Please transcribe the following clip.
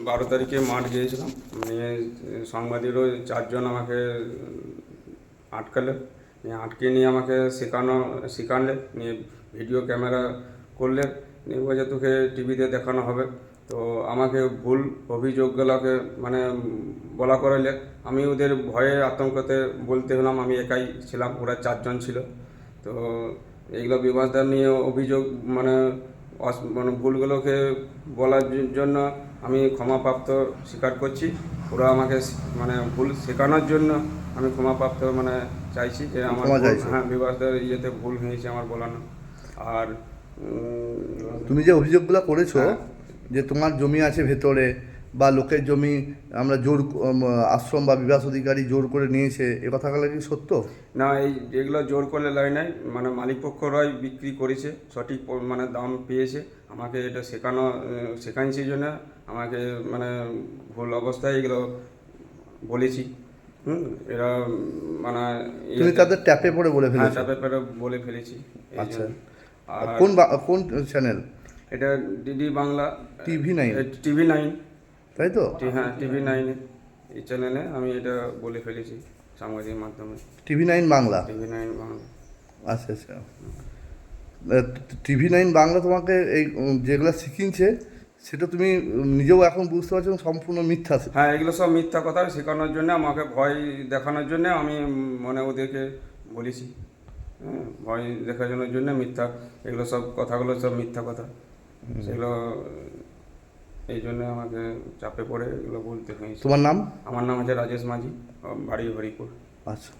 12 তারিখে মাঠ গিয়েছিলাম, নিয়ে সাংবাদিকও 4 জন আমাকে আটকালে, নিয়ে আটকে নিয়ে আমাকে শেখালে, নিয়ে ভিডিও ক্যামেরা করলে, নিয়ে বলছে তোকে টিভিতে দেখানো হবে। তো আমাকে ভুল অভিযোগগুলোকে মানে বলা করালে আমি ওদের ভয়ে আতঙ্কতে বলতে হলাম আমি একাই ছিলাম, ওরা 4 জন ছিল। তো এইগুলো বিবাদটা নিয়ে অভিযোগ মানে মানে ভুলগুলোকে বলার জন্য আমি ক্ষমাপ্রাপ্ত স্বীকার করছি। ওরা আমাকে মানে ভুল শেখানোর জন্য আমি ক্ষমাপ্রাপ্ত মানে চাইছি যে আমার ক্ষমা ভুল, চাইছো? হ্যাঁ বিবাদের ইয়েতে ভুল হয়েছে আমার বলানো। আর তুমি যে অভিযোগগুলো করেছো হ্যাঁ, যে তোমার জমি আছে ভেতরে বা লোকের জমি আমরা আশ্রম বা বিভাস অধিকারী জোর করে নিয়েছে, এ কথাগুলো কি সত্য? না এই এগুলো জোর করলে লয় নাই, মানে মালিকপক্ষরাই বিক্রি করেছে, সঠিক মানে দাম পেয়েছে। আমাকে এটা শেখাইছে জন্য আমাকে মানে ভুল অবস্থায় এগুলো বলেছি। এরা মানে তুমি ইয়েতে, তাদের ট্যাপে পড়ে বলে হ্যাঁ ফেলেছো? চাপে পেরে বলে ফেলেছি এই আচ্ছা। জন্য। আর আর কোন চ্যানেল? এটা ডিডি বাংলা, TV9, TV9, তাই তো? হ্যাঁ TV9 এই চ্যানেলে আমি এটা বলে ফেলেছি সামাজিক মাধ্যমে। TV9 বাংলা? TV9 বাংলা। আচ্ছা আচ্ছা। TV9 বাংলা তোমাকে এই যেগুলো শিখিয়েছে সেটা তুমি নিজেও এখন বুঝতে পারছো সম্পূর্ণ মিথ্যা? হ্যাঁ এগুলো সব মিথ্যা কথা শেখানোর জন্য, আমাকে ভয় দেখানোর জন্য আমি মানে ওদেরকে বলেছি। হ্যাঁ, ভয় দেখানোর জন্য মিথ্যা, এগুলো সব কথাগুলো সব মিথ্যা কথা, সেগুলো এই জন্য আমাকে চাপে পড়ে এগুলো বলতে হয়েছে। তোমার নাম? আমার নাম হচ্ছে রাজেশ মাঝি, বাড়ি হরিপুর। আচ্ছা।